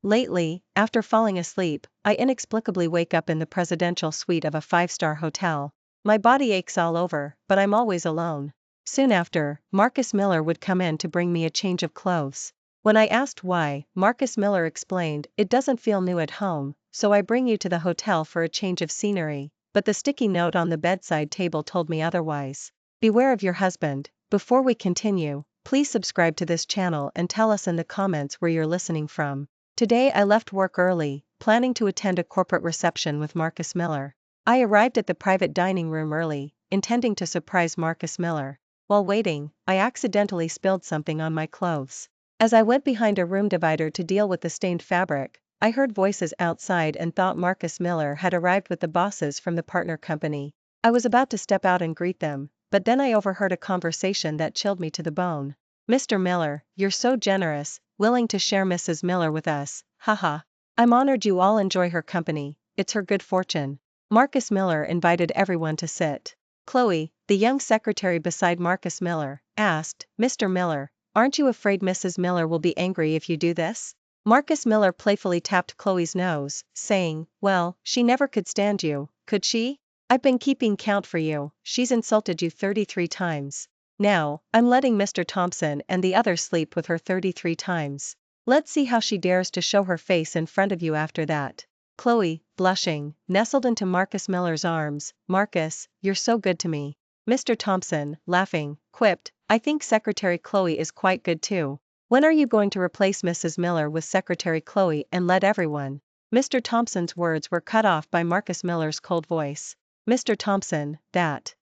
Lately, after falling asleep, I inexplicably wake up in the presidential suite of a five-star hotel. My body aches all over, but I'm always alone. Soon after, Marcus Miller would come in to bring me a change of clothes. When I asked why, Marcus Miller explained, "It doesn't feel new at home, so I bring you to the hotel for a change of scenery," but the sticky note on the bedside table told me otherwise. Beware of your husband. Before we continue, please subscribe to this channel and tell us in the comments where you're listening from. Today I left work early, planning to attend a corporate reception with Marcus Miller. I arrived at the private dining room early, intending to surprise Marcus Miller. While waiting, I accidentally spilled something on my clothes. As I went behind a room divider to deal with the stained fabric, I heard voices outside and thought Marcus Miller had arrived with the bosses from the partner company. I was about to step out and greet them, but then I overheard a conversation that chilled me to the bone. "Mr. Miller, you're so generous, willing to share Mrs. Miller with us, haha. I'm honored you all enjoy her company, it's her good fortune." Marcus Miller invited everyone to sit. Chloe, the young secretary beside Marcus Miller, asked, "Mr. Miller, aren't you afraid Mrs. Miller will be angry if you do this?" Marcus Miller playfully tapped Chloe's nose, saying, "Well, she never could stand you, could she? I've been keeping count for you, she's insulted you 33 times. Now, I'm letting Mr. Thompson and the others sleep with her 33 times. Let's see how she dares to show her face in front of you after that." Chloe, blushing, nestled into Marcus Miller's arms. "Marcus, you're so good to me." Mr. Thompson, laughing, quipped, "I think Secretary Chloe is quite good too. When are you going to replace Mrs. Miller with Secretary Chloe and let everyone?" Mr. Thompson's words were cut off by Marcus Miller's cold voice. "Mr. Thompson, that's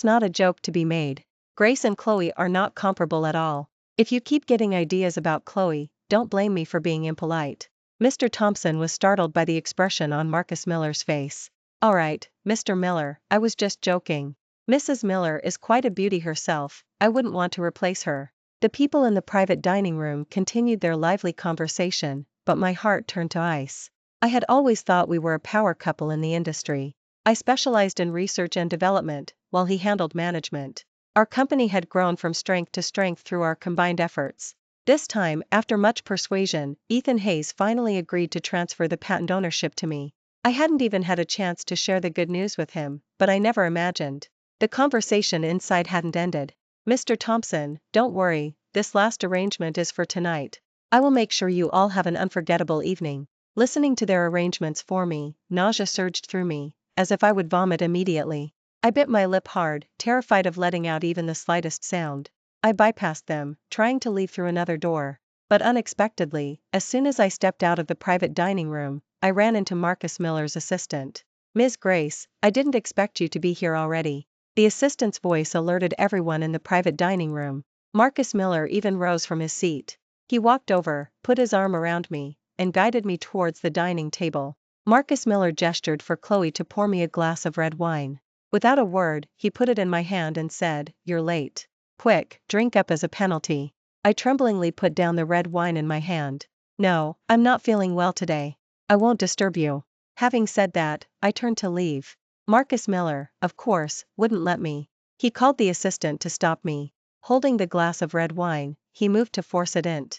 not a joke to be made. Grace and Chloe are not comparable at all. If you keep getting ideas about Chloe, don't blame me for being impolite." Mr. Thompson was startled by the expression on Marcus Miller's face. "All right, Mr. Miller, I was just joking. Mrs. Miller is quite a beauty herself, I wouldn't want to replace her." The people in the private dining room continued their lively conversation, but my heart turned to ice. I had always thought we were a power couple in the industry. I specialized in research and development, while he handled management. Our company had grown from strength to strength through our combined efforts. This time, after much persuasion, Ethan Hayes finally agreed to transfer the patent ownership to me. I hadn't even had a chance to share the good news with him, but I never imagined. The conversation inside hadn't ended. "Mr. Thompson, don't worry, this last arrangement is for tonight. I will make sure you all have an unforgettable evening." Listening to their arrangements for me, nausea surged through me, as if I would vomit immediately. I bit my lip hard, terrified of letting out even the slightest sound. I bypassed them, trying to leave through another door. But unexpectedly, as soon as I stepped out of the private dining room, I ran into Marcus Miller's assistant. "Ms. Grace, I didn't expect you to be here already." The assistant's voice alerted everyone in the private dining room. Marcus Miller even rose from his seat. He walked over, put his arm around me, and guided me towards the dining table. Marcus Miller gestured for Chloe to pour me a glass of red wine. Without a word, he put it in my hand and said, "You're late. Quick, drink up as a penalty." I tremblingly put down the red wine in my hand. "No, I'm not feeling well today. I won't disturb you." Having said that, I turned to leave. Marcus Miller, of course, wouldn't let me. He called the assistant to stop me. Holding the glass of red wine, he moved to force it in.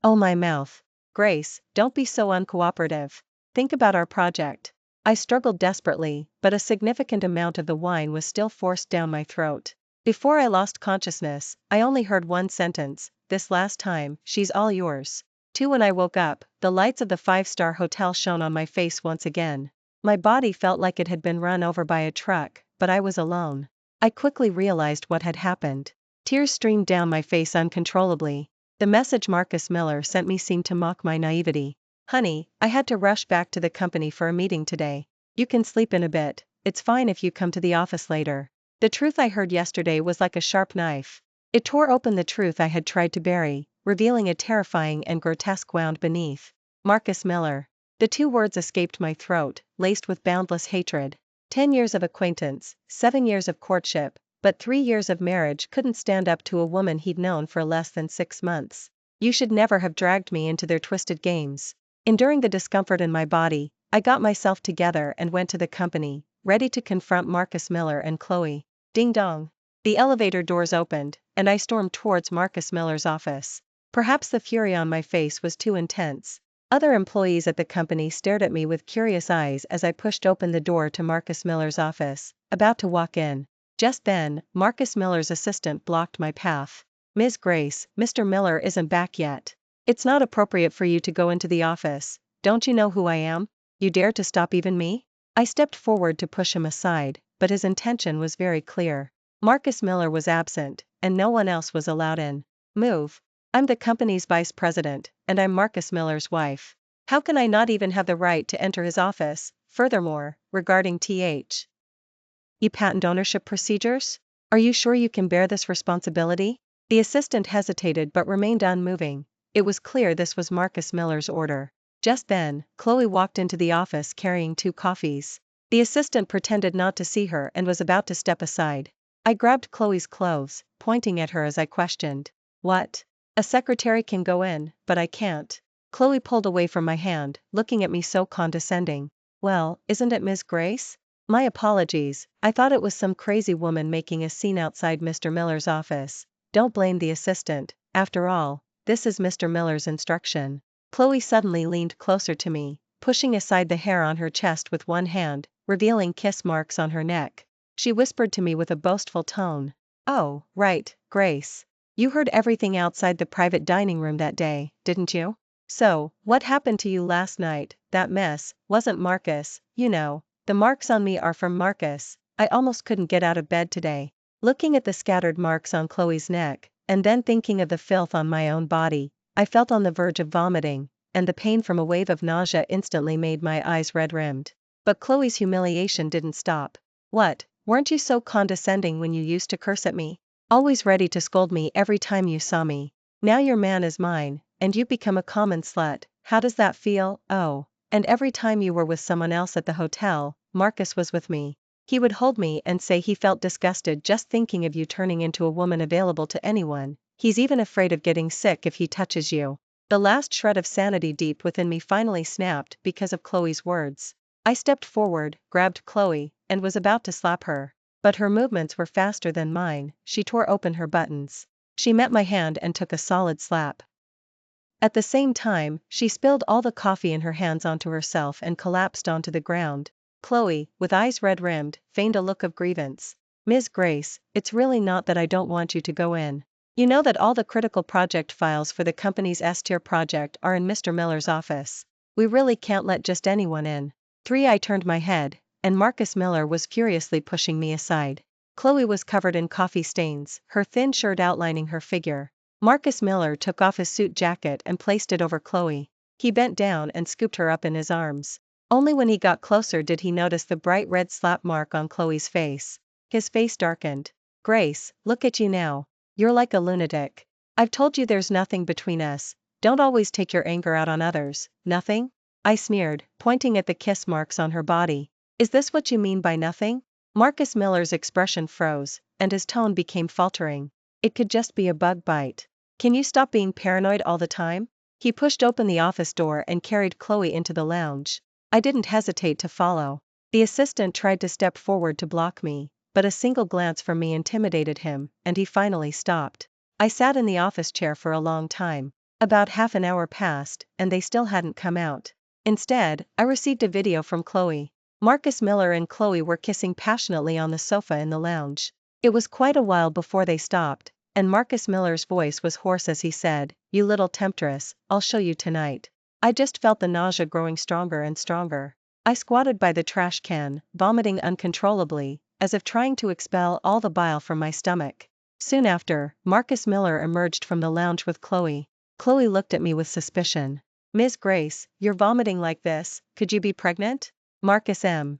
"Oh, my mouth. Grace, don't be so uncooperative. Think about our project." I struggled desperately, but a significant amount of the wine was still forced down my throat. Before I lost consciousness, I only heard one sentence: "This last time, she's all yours." When I woke up, the lights of the five-star hotel shone on my face once again. My body felt like it had been run over by a truck, but I was alone. I quickly realized what had happened. Tears streamed down my face uncontrollably. The message Marcus Miller sent me seemed to mock my naivety. "Honey, I had to rush back to the company for a meeting today. You can sleep in a bit, it's fine if you come to the office later." The truth I heard yesterday was like a sharp knife. It tore open the truth I had tried to bury, revealing a terrifying and grotesque wound beneath. Marcus Miller. The two words escaped my throat, laced with boundless hatred. 10 years of acquaintance, 7 years of courtship, but 3 years of marriage couldn't stand up to a woman he'd known for less than 6 months. You should never have dragged me into their twisted games. Enduring the discomfort in my body, I got myself together and went to the company, ready to confront Marcus Miller and Chloe. Ding dong. The elevator doors opened, and I stormed towards Marcus Miller's office. Perhaps the fury on my face was too intense. Other employees at the company stared at me with curious eyes as I pushed open the door to Marcus Miller's office, about to walk in. Just then, Marcus Miller's assistant blocked my path. "Ms. Grace, Mr. Miller isn't back yet. It's not appropriate for you to go into the office. Don't you know who I am? You dare to stop even me?" I stepped forward to push him aside, but his intention was very clear. Marcus Miller was absent, and no one else was allowed in. "Move. I'm the company's vice president, and I'm Marcus Miller's wife. How can I not even have the right to enter his office? Furthermore, regarding patent ownership procedures? Are you sure you can bear this responsibility?" The assistant hesitated but remained unmoving. It was clear this was Marcus Miller's order. Just then, Chloe walked into the office carrying 2 coffees. The assistant pretended not to see her and was about to step aside. I grabbed Chloe's clothes, pointing at her as I questioned. "What? A secretary can go in, but I can't." Chloe pulled away from my hand, looking at me so condescending. "Well, isn't it Miss Grace? My apologies, I thought it was some crazy woman making a scene outside Mr. Miller's office. Don't blame the assistant, after all, this is Mr. Miller's instruction." Chloe suddenly leaned closer to me, pushing aside the hair on her chest with one hand, revealing kiss marks on her neck. She whispered to me with a boastful tone. "Oh, right, Grace. You heard everything outside the private dining room that day, didn't you? So, what happened to you last night? That mess wasn't Marcus, you know. The marks on me are from Marcus. I almost couldn't get out of bed today." Looking at the scattered marks on Chloe's neck, and then thinking of the filth on my own body, I felt on the verge of vomiting, and the pain from a wave of nausea instantly made my eyes red-rimmed. But Chloe's humiliation didn't stop. "What, weren't you so condescending when you used to curse at me? Always ready to scold me every time you saw me. Now your man is mine, and you've become a common slut. How does that feel? Oh, and every time you were with someone else at the hotel, Marcus was with me. He would hold me and say he felt disgusted just thinking of you turning into a woman available to anyone. He's even afraid of getting sick if he touches you." The last shred of sanity deep within me finally snapped because of Chloe's words. I stepped forward, grabbed Chloe, and was about to slap her. But her movements were faster than mine. She tore open her buttons. She met my hand and took a solid slap. At the same time, she spilled all the coffee in her hands onto herself and collapsed onto the ground. Chloe, with eyes red-rimmed, feigned a look of grievance. "Ms. Grace, it's really not that I don't want you to go in. You know that all the critical project files for the company's S-tier project are in Mr. Miller's office. We really can't let just anyone in." I turned my head, and Marcus Miller was furiously pushing me aside. Chloe was covered in coffee stains, her thin shirt outlining her figure. Marcus Miller took off his suit jacket and placed it over Chloe. He bent down and scooped her up in his arms. Only when he got closer did he notice the bright red slap mark on Chloe's face. His face darkened. "Grace, look at you now. You're like a lunatic. I've told you there's nothing between us. Don't always take your anger out on others." "Nothing?" I sneered, pointing at the kiss marks on her body. "Is this what you mean by nothing?" Marcus Miller's expression froze, and his tone became faltering. "It could just be a bug bite. Can you stop being paranoid all the time?" He pushed open the office door and carried Chloe into the lounge. I didn't hesitate to follow. The assistant tried to step forward to block me, but a single glance from me intimidated him, and he finally stopped. I sat in the office chair for a long time. About half an hour passed, and they still hadn't come out. Instead, I received a video from Chloe. Marcus Miller and Chloe were kissing passionately on the sofa in the lounge. It was quite a while before they stopped, and Marcus Miller's voice was hoarse as he said, "You little temptress, I'll show you tonight." I just felt the nausea growing stronger and stronger. I squatted by the trash can, vomiting uncontrollably, as if trying to expel all the bile from my stomach. Soon after, Marcus Miller emerged from the lounge with Chloe. Chloe looked at me with suspicion. "Ms. Grace, you're vomiting like this, could you be pregnant?" Marcus M.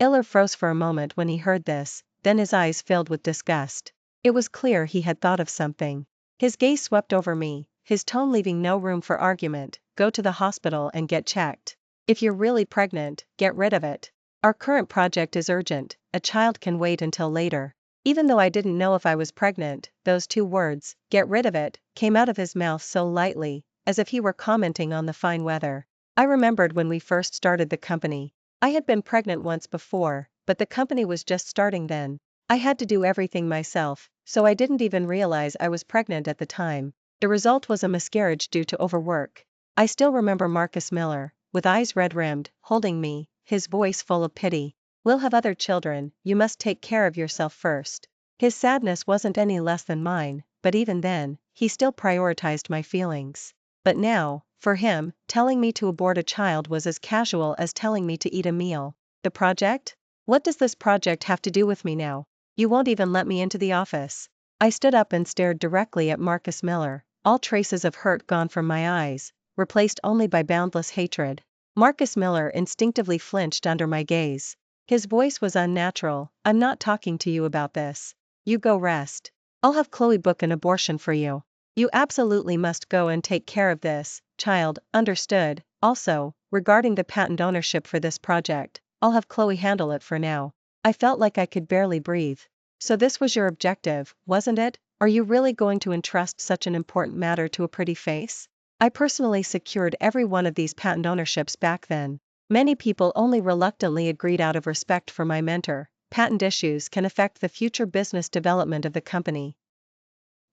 Miller froze for a moment when he heard this, then his eyes filled with disgust. It was clear he had thought of something. His gaze swept over me, his tone leaving no room for argument. "Go to the hospital and get checked. If you're really pregnant, get rid of it. Our current project is urgent, a child can wait until later." Even though I didn't know if I was pregnant, those 2 words, "get rid of it," came out of his mouth so lightly, as if he were commenting on the fine weather. I remembered when we first started the company. I had been pregnant once before, but the company was just starting then. I had to do everything myself, so I didn't even realize I was pregnant at the time. The result was a miscarriage due to overwork. I still remember Marcus Miller, with eyes red-rimmed, holding me, his voice full of pity. "We'll have other children, you must take care of yourself first." His sadness wasn't any less than mine, but even then, he still prioritized my feelings. But now, for him, telling me to abort a child was as casual as telling me to eat a meal. The project? What does this project have to do with me now? You won't even let me into the office. I stood up and stared directly at Marcus Miller, all traces of hurt gone from my eyes, replaced only by boundless hatred. Marcus Miller instinctively flinched under my gaze. His voice was unnatural. "I'm not talking to you about this. You go rest. I'll have Chloe book an abortion for you. You absolutely must go and take care of this child, understood? Also, regarding the patent ownership for this project, I'll have Chloe handle it for now." I felt like I could barely breathe. So this was your objective, wasn't it? Are you really going to entrust such an important matter to a pretty face? I personally secured every one of these patent ownerships back then. Many people only reluctantly agreed out of respect for my mentor. Patent issues can affect the future business development of the company.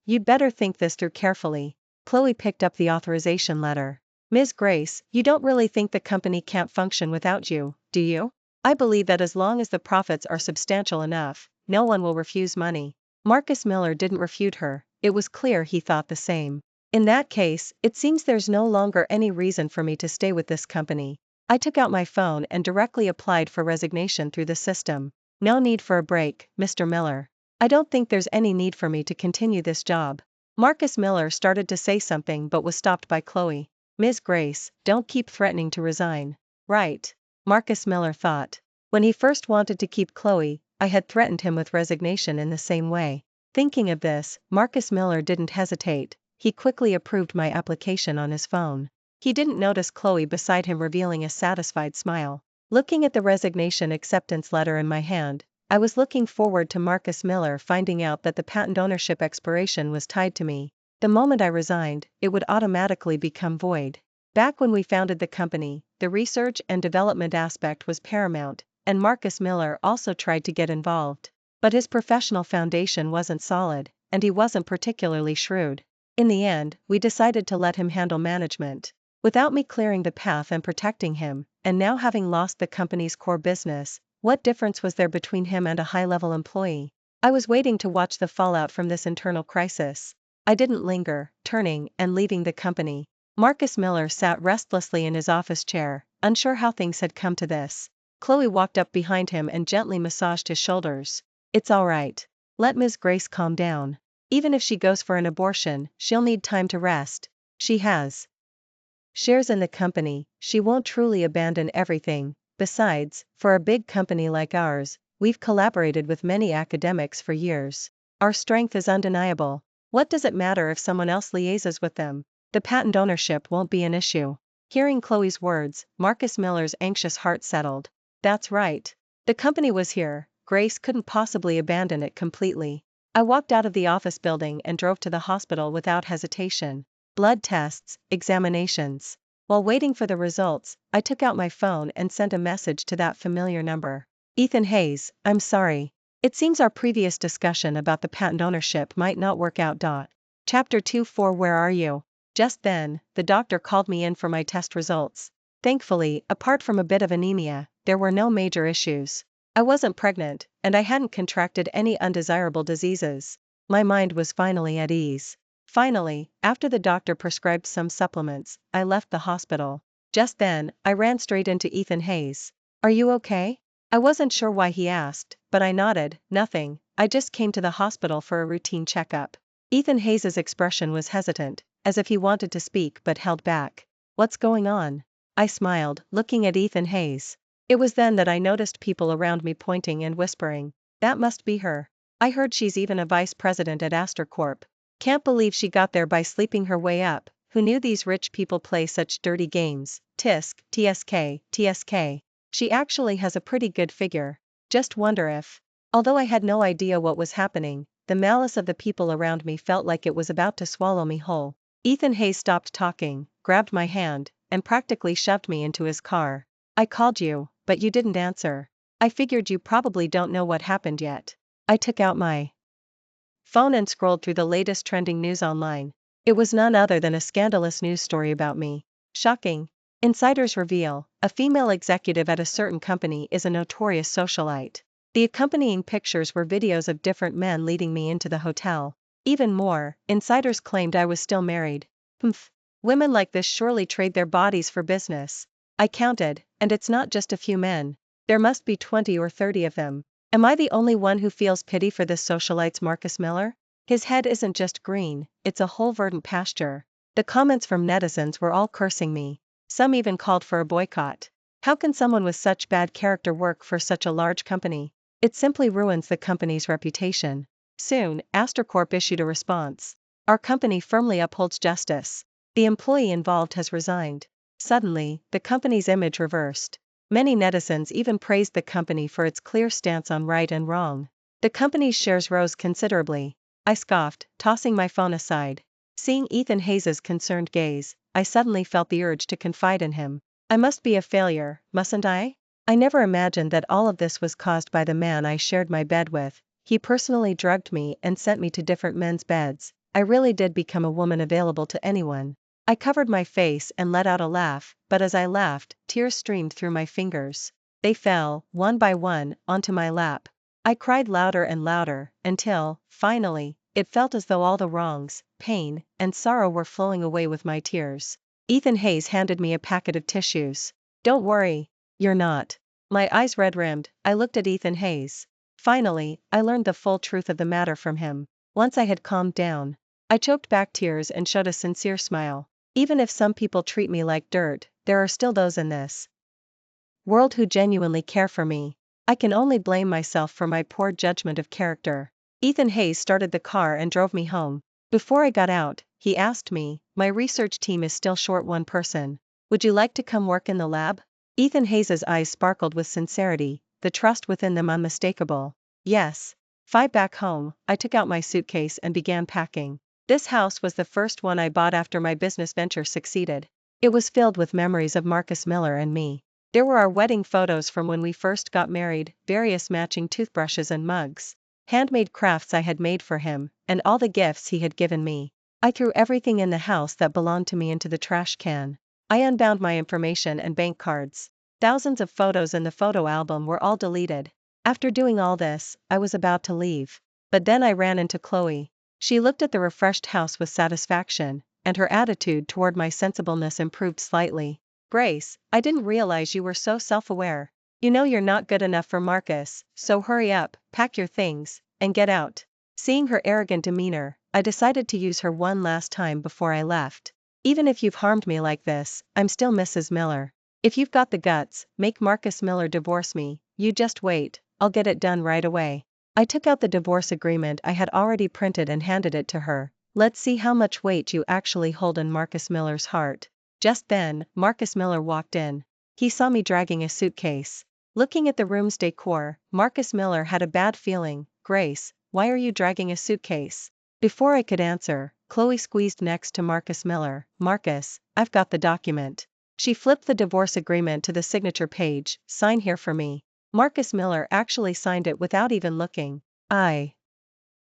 You'd better think this through carefully. Chloe picked up the authorization letter. "Ms. Grace, you don't really think the company can't function without you, do you? I believe that as long as the profits are substantial enough, no one will refuse money." Marcus Miller didn't refute her. It was clear he thought the same. "In that case, it seems there's no longer any reason for me to stay with this company." I took out my phone and directly applied for resignation through the system. "No need for a break, Mr. Miller. I don't think there's any need for me to continue this job." Marcus Miller started to say something but was stopped by Chloe. "Ms. Grace, don't keep threatening to resign." Right. Marcus Miller thought. When he first wanted to keep Chloe, I had threatened him with resignation in the same way. Thinking of this, Marcus Miller didn't hesitate. He quickly approved my application on his phone. He didn't notice Chloe beside him revealing a satisfied smile. Looking at the resignation acceptance letter in my hand, I was looking forward to Marcus Miller finding out that the patent ownership expiration was tied to me. The moment I resigned, it would automatically become void. Back when we founded the company, the research and development aspect was paramount, and Marcus Miller also tried to get involved. But his professional foundation wasn't solid, and he wasn't particularly shrewd. In the end, we decided to let him handle management. Without me clearing the path and protecting him, and now having lost the company's core business, what difference was there between him and a high-level employee? I was waiting to watch the fallout from this internal crisis. I didn't linger, turning and leaving the company. Marcus Miller sat restlessly in his office chair, unsure how things had come to this. Chloe walked up behind him and gently massaged his shoulders. "It's all right. Let Ms. Grace calm down. Even if she goes for an abortion, she'll need time to rest. She has shares in the company, she won't truly abandon everything. Besides, for a big company like ours, we've collaborated with many academics for years. Our strength is undeniable. What does it matter if someone else liaises with them? The patent ownership won't be an issue." Hearing Chloe's words, Marcus Miller's anxious heart settled. That's right. The company was here, Grace couldn't possibly abandon it completely. I walked out of the office building and drove to the hospital without hesitation. Blood tests, examinations. While waiting for the results, I took out my phone and sent a message to that familiar number. "Ethan Hayes, I'm sorry. It seems our previous discussion about the patent ownership might not work out. Chapter 2-4 Where are you?" Just then, the doctor called me in for my test results. Thankfully, apart from a bit of anemia, there were no major issues. I wasn't pregnant, and I hadn't contracted any undesirable diseases. My mind was finally at ease. Finally, after the doctor prescribed some supplements, I left the hospital. Just then, I ran straight into Ethan Hayes. "Are you okay?" I wasn't sure why he asked, but I nodded. "Nothing, I just came to the hospital for a routine checkup." Ethan Hayes's expression was hesitant, as if he wanted to speak but held back. "What's going on?" I smiled, looking at Ethan Hayes. It was then that I noticed people around me pointing and whispering. "That must be her. I heard she's even a vice president at Astor Corp. Can't believe she got there by sleeping her way up. Who knew these rich people play such dirty games? Tisk, TSK, TSK. She actually has a pretty good figure. Just wonder if..." Although I had no idea what was happening, the malice of the people around me felt like it was about to swallow me whole. Ethan Hayes stopped talking, grabbed my hand, and practically shoved me into his car. "I called you, but you didn't answer. I figured you probably don't know what happened yet." I took out my phone and scrolled through the latest trending news online. It was none other than a scandalous news story about me. Shocking. Insiders reveal, a female executive at a certain company is a notorious socialite. The accompanying pictures were videos of different men leading me into the hotel. Even more, insiders claimed I was still married. Humph. Women like this surely trade their bodies for business. I counted, and it's not just a few men. There must be 20 or 30 of them. Am I the only one who feels pity for this socialite's Marcus Miller? His head isn't just green, it's a whole verdant pasture. The comments from netizens were all cursing me. Some even called for a boycott. How can someone with such bad character work for such a large company? It simply ruins the company's reputation. Soon, Astrocorp issued a response. Our company firmly upholds justice. The employee involved has resigned. Suddenly, the company's image reversed. Many netizens even praised the company for its clear stance on right and wrong. The company's shares rose considerably. I scoffed, tossing my phone aside. Seeing Ethan Hayes' concerned gaze, I suddenly felt the urge to confide in him. I must be a failure, mustn't I? I never imagined that all of this was caused by the man I shared my bed with. He personally drugged me and sent me to different men's beds. I really did become a woman available to anyone. I covered my face and let out a laugh, but as I laughed, tears streamed through my fingers. They fell, one by one, onto my lap. I cried louder and louder, until, finally, it felt as though all the wrongs, pain, and sorrow were flowing away with my tears. Ethan Hayes handed me a packet of tissues. Don't worry. You're not. My eyes red-rimmed, I looked at Ethan Hayes. Finally, I learned the full truth of the matter from him. Once I had calmed down, I choked back tears and showed a sincere smile. Even if some people treat me like dirt, there are still those in this world who genuinely care for me. I can only blame myself for my poor judgment of character. Ethan Hayes started the car and drove me home. Before I got out, he asked me, my research team is still short one person. Would you like to come work in the lab? Ethan Hayes' eyes sparkled with sincerity, the trust within them unmistakable. Yes. Back home, I took out my suitcase and began packing. This house was the first one I bought after my business venture succeeded. It was filled with memories of Marcus Miller and me. There were our wedding photos from when we first got married, various matching toothbrushes and mugs, handmade crafts I had made for him, and all the gifts he had given me. I threw everything in the house that belonged to me into the trash can. I unbound my information and bank cards. Thousands of photos in the photo album were all deleted. After doing all this, I was about to leave. But then I ran into Chloe. She looked at the refreshed house with satisfaction, and her attitude toward my sensibleness improved slightly. Grace, I didn't realize you were so self-aware. You know you're not good enough for Marcus, so hurry up, pack your things, and get out. Seeing her arrogant demeanor, I decided to use her one last time before I left. Even if you've harmed me like this, I'm still Mrs. Miller. If you've got the guts, make Marcus Miller divorce me. You just wait, I'll get it done right away. I took out the divorce agreement I had already printed and handed it to her. Let's see how much weight you actually hold in Marcus Miller's heart. Just then, Marcus Miller walked in. He saw me dragging a suitcase. Looking at the room's decor, Marcus Miller had a bad feeling. Grace, why are you dragging a suitcase? Before I could answer, Chloe squeezed next to Marcus Miller. Marcus, I've got the document. She flipped the divorce agreement to the signature page. Sign here for me. Marcus Miller actually signed it without even looking. I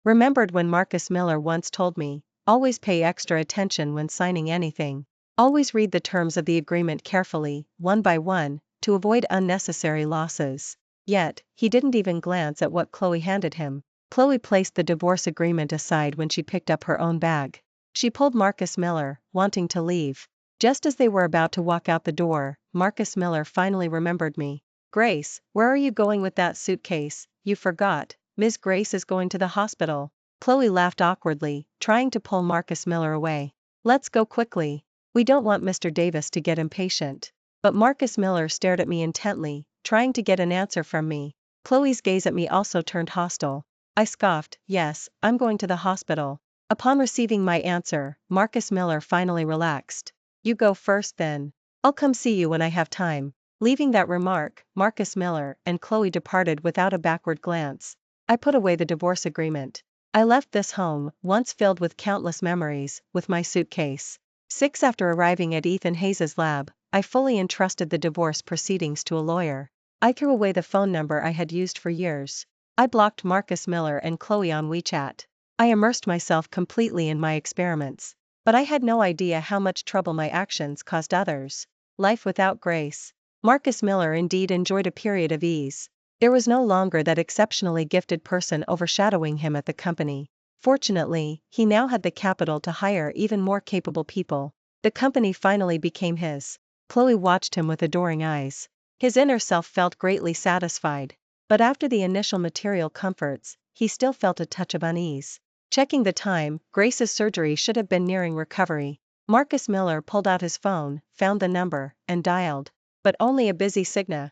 remembered when Marcus Miller once told me, always pay extra attention when signing anything. Always read the terms of the agreement carefully, one by one, to avoid unnecessary losses. Yet, he didn't even glance at what Chloe handed him. Chloe placed the divorce agreement aside when she picked up her own bag. She pulled Marcus Miller, wanting to leave. Just as they were about to walk out the door, Marcus Miller finally remembered me. Grace, where are you going with that suitcase? You forgot, Ms. Grace is going to the hospital. Chloe laughed awkwardly, trying to pull Marcus Miller away. Let's go quickly. We don't want Mr. Davis to get impatient. But Marcus Miller stared at me intently, trying to get an answer from me. Chloe's gaze at me also turned hostile. I scoffed, yes, I'm going to the hospital. Upon receiving my answer, Marcus Miller finally relaxed. You go first then. I'll come see you when I have time. Leaving that remark, Marcus Miller and Chloe departed without a backward glance. I put away the divorce agreement. I left this home, once filled with countless memories, with my suitcase. 6 After arriving at Ethan Hayes' lab, I fully entrusted the divorce proceedings to a lawyer. I threw away the phone number I had used for years. I blocked Marcus Miller and Chloe on WeChat. I immersed myself completely in my experiments. But I had no idea how much trouble my actions caused others. Life without Grace. Marcus Miller indeed enjoyed a period of ease. There was no longer that exceptionally gifted person overshadowing him at the company. Fortunately, he now had the capital to hire even more capable people. The company finally became his. Chloe watched him with adoring eyes. His inner self felt greatly satisfied. But after the initial material comforts, he still felt a touch of unease. Checking the time, Grace's surgery should have been nearing recovery. Marcus Miller pulled out his phone, found the number, and dialed. But only a busy Cigna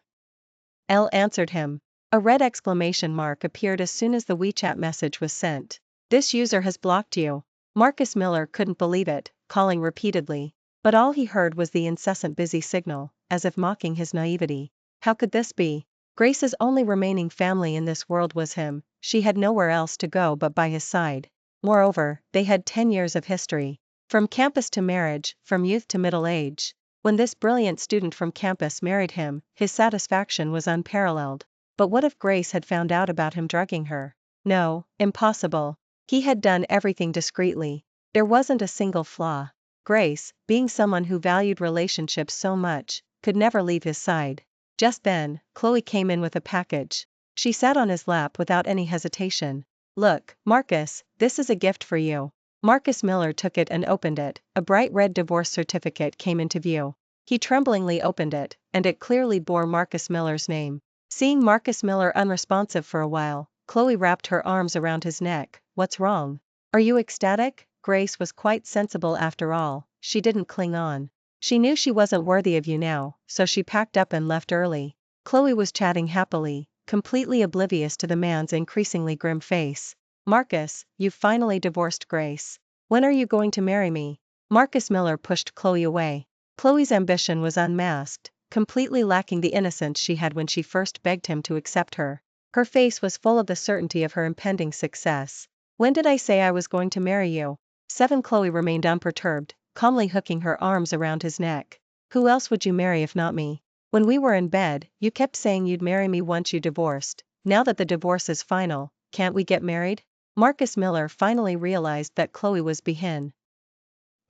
L answered him. A red exclamation mark appeared as soon as the WeChat message was sent. This user has blocked you. Marcus Miller couldn't believe it, calling repeatedly. But all he heard was the incessant busy signal, as if mocking his naivety. How could this be? Grace's only remaining family in this world was him. She had nowhere else to go but by his side. Moreover, they had 10 years of history. From campus to marriage, from youth to middle age. When this brilliant student from campus married him, his satisfaction was unparalleled. But what if Grace had found out about him drugging her? No, impossible. He had done everything discreetly. There wasn't a single flaw. Grace, being someone who valued relationships so much, could never leave his side. Just then, Chloe came in with a package. She sat on his lap without any hesitation. Look, Marcus, this is a gift for you. Marcus Miller took it and opened it. A bright red divorce certificate came into view. He tremblingly opened it, and it clearly bore Marcus Miller's name. Seeing Marcus Miller unresponsive for a while, Chloe wrapped her arms around his neck. What's wrong? Are you ecstatic? Grace was quite sensible after all. She didn't cling on. She knew she wasn't worthy of you now, so she packed up and left early. Chloe was chatting happily, completely oblivious to the man's increasingly grim face. Marcus, you've finally divorced Grace. When are you going to marry me? Marcus Miller pushed Chloe away. Chloe's ambition was unmasked, completely lacking the innocence she had when she first begged him to accept her. Her face was full of the certainty of her impending success. When did I say I was going to marry you? 7. Chloe remained unperturbed, calmly hooking her arms around his neck. Who else would you marry if not me? When we were in bed, you kept saying you'd marry me once you divorced. Now that the divorce is final, can't we get married? Marcus Miller finally realized that Chloe was behind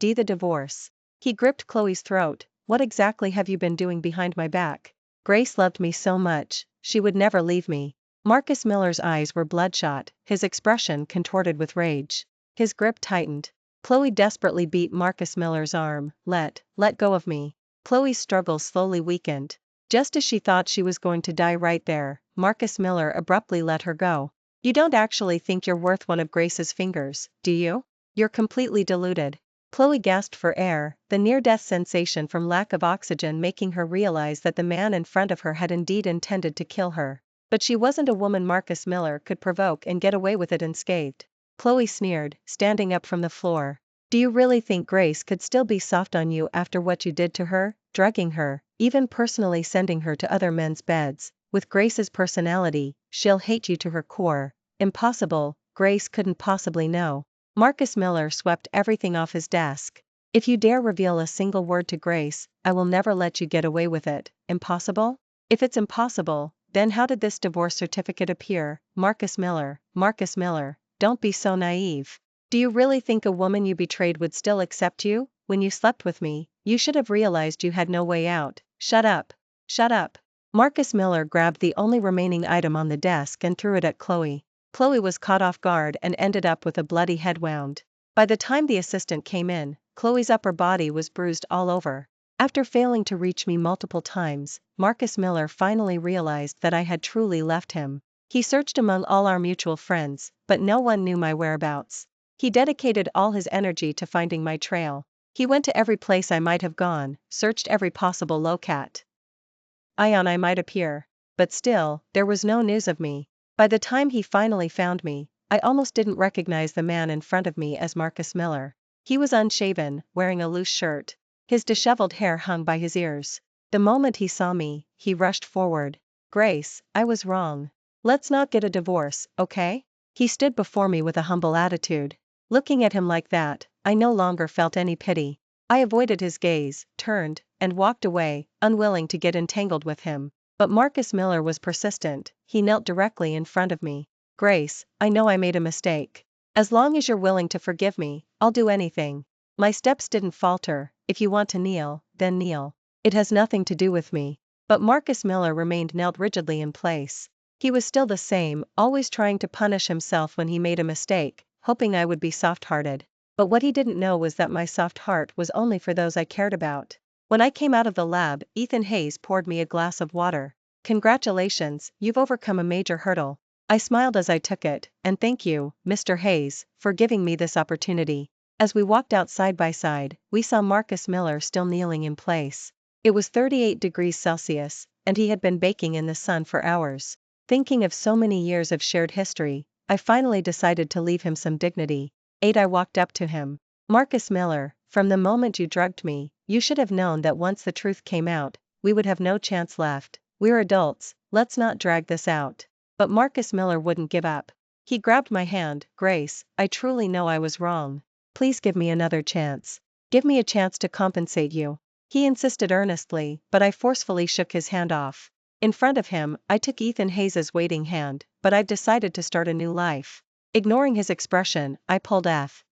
the divorce. He gripped Chloe's throat. What exactly have you been doing behind my back? Grace loved me so much, she would never leave me. Marcus Miller's eyes were bloodshot, his expression contorted with rage. His grip tightened. Chloe desperately beat Marcus Miller's arm. Let go of me. Chloe's struggle slowly weakened. Just as she thought she was going to die right there, Marcus Miller abruptly let her go. You don't actually think you're worth one of Grace's fingers, do you? You're completely deluded. Chloe gasped for air, the near-death sensation from lack of oxygen making her realize that the man in front of her had indeed intended to kill her. But she wasn't a woman Marcus Miller could provoke and get away with it unscathed. Chloe sneered, standing up from the floor. Do you really think Grace could still be soft on you after what you did to her, drugging her, even personally sending her to other men's beds? With Grace's personality, she'll hate you to her core. Impossible, Grace couldn't possibly know. Marcus Miller swept everything off his desk. If you dare reveal a single word to Grace, I will never let you get away with it. Impossible? If it's impossible, then how did this divorce certificate appear? Marcus Miller, don't be so naive. Do you really think a woman you betrayed would still accept you? When you slept with me, you should have realized you had no way out. Shut up. Shut up. Marcus Miller grabbed the only remaining item on the desk and threw it at Chloe. Chloe was caught off guard and ended up with a bloody head wound. By the time the assistant came in, Chloe's upper body was bruised all over. After failing to reach me multiple times, Marcus Miller finally realized that I had truly left him. He searched among all our mutual friends, but no one knew my whereabouts. He dedicated all his energy to finding my trail. He went to every place I might have gone, searched every possible locat I might appear. But still, there was no news of me. By the time he finally found me, I almost didn't recognize the man in front of me as Marcus Miller. He was unshaven, wearing a loose shirt. His disheveled hair hung by his ears. The moment he saw me, he rushed forward. Grace, I was wrong. Let's not get a divorce, okay? He stood before me with a humble attitude. Looking at him like that, I no longer felt any pity. I avoided his gaze, turned, and walked away, unwilling to get entangled with him. But Marcus Miller was persistent. He knelt directly in front of me. Grace, I know I made a mistake. As long as you're willing to forgive me, I'll do anything. My steps didn't falter. If you want to kneel, then kneel. It has nothing to do with me. But Marcus Miller remained nailed rigidly in place. He was still the same, always trying to punish himself when he made a mistake, hoping I would be soft-hearted. But what he didn't know was that my soft heart was only for those I cared about. When I came out of the lab, Ethan Hayes poured me a glass of water. Congratulations, you've overcome a major hurdle. I smiled as I took it, and thank you, Mr. Hayes, for giving me this opportunity. As we walked out side by side, we saw Marcus Miller still kneeling in place. It was 38 degrees Celsius, and he had been baking in the sun for hours. Thinking of so many years of shared history, I finally decided to leave him some dignity. I walked up to him. Marcus Miller, from the moment you drugged me, you should have known that once the truth came out, we would have no chance left. We're adults, let's not drag this out. But Marcus Miller wouldn't give up. He grabbed my hand. Grace, I truly know I was wrong. Please give me another chance. Give me a chance to compensate you. He insisted earnestly, but I forcefully shook his hand off. In front of him, I took Ethan Hayes' waiting hand, but I'd decided to start a new life. Ignoring his expression, I pulled F.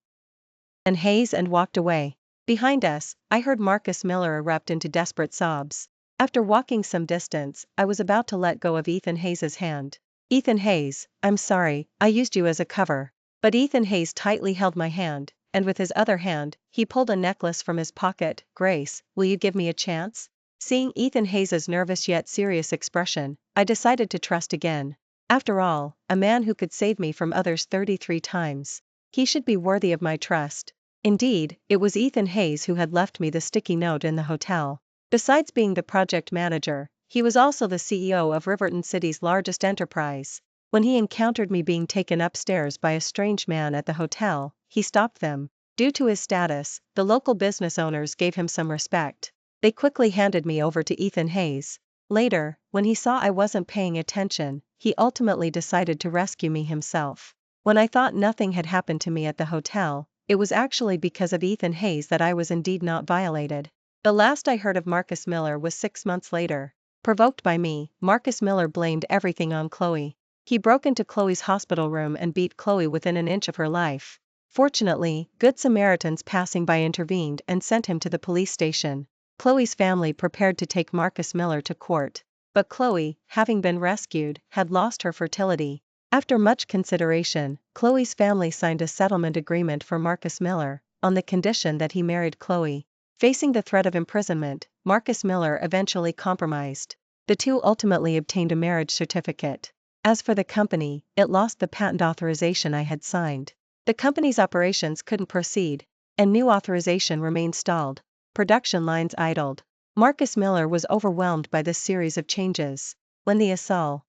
and Hayes and walked away. Behind us, I heard Marcus Miller erupt into desperate sobs. After walking some distance, I was about to let go of Ethan Hayes' hand. Ethan Hayes, I'm sorry, I used you as a cover. But Ethan Hayes tightly held my hand, and with his other hand, he pulled a necklace from his pocket. Grace, will you give me a chance? Seeing Ethan Hayes' nervous yet serious expression, I decided to trust again. After all, a man who could save me from others 33 times. He should be worthy of my trust. Indeed, it was Ethan Hayes who had left me the sticky note in the hotel. Besides being the project manager, he was also the CEO of Riverton City's largest enterprise. When he encountered me being taken upstairs by a strange man at the hotel, he stopped them. Due to his status, the local business owners gave him some respect. They quickly handed me over to Ethan Hayes. Later, when he saw I wasn't paying attention, he ultimately decided to rescue me himself. When I thought nothing had happened to me at the hotel, it was actually because of Ethan Hayes that I was indeed not violated. The last I heard of Marcus Miller was 6 months later. Provoked by me, Marcus Miller blamed everything on Chloe. He broke into Chloe's hospital room and beat Chloe within an inch of her life. Fortunately, good Samaritans passing by intervened and sent him to the police station. Chloe's family prepared to take Marcus Miller to court. But Chloe, having been rescued, had lost her fertility. After much consideration, Chloe's family signed a settlement agreement for Marcus Miller, on the condition that he married Chloe. Facing the threat of imprisonment, Marcus Miller eventually compromised. The two ultimately obtained a marriage certificate. As for the company, it lost the patent authorization I had signed. The company's operations couldn't proceed, and new authorization remained stalled. Production lines idled. Marcus Miller was overwhelmed by this series of changes. When the assault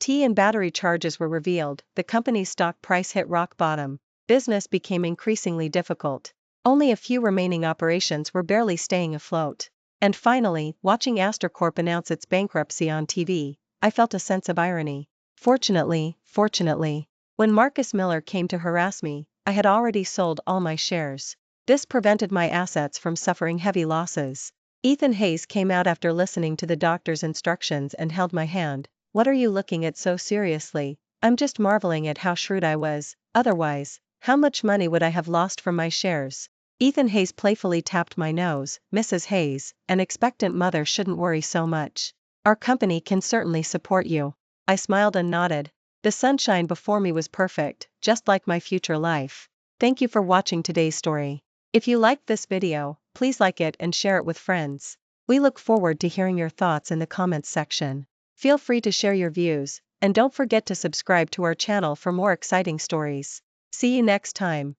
and battery charges were revealed, the company's stock price hit rock bottom. Business became increasingly difficult. Only a few remaining operations were barely staying afloat. And finally, watching Astorcorp announce its bankruptcy on TV, I felt a sense of irony. Fortunately, when Marcus Miller came to harass me, I had already sold all my shares. This prevented my assets from suffering heavy losses. Ethan Hayes came out after listening to the doctor's instructions and held my hand. What are you looking at so seriously? I'm just marveling at how shrewd I was. Otherwise, how much money would I have lost from my shares? Ethan Hayes playfully tapped my nose. Mrs. Hayes, an expectant mother shouldn't worry so much. Our company can certainly support you. I smiled and nodded. The sunshine before me was perfect, just like my future life. Thank you for watching today's story. If you liked this video, please like it and share it with friends. We look forward to hearing your thoughts in the comments section. Feel free to share your views, and don't forget to subscribe to our channel for more exciting stories. See you next time.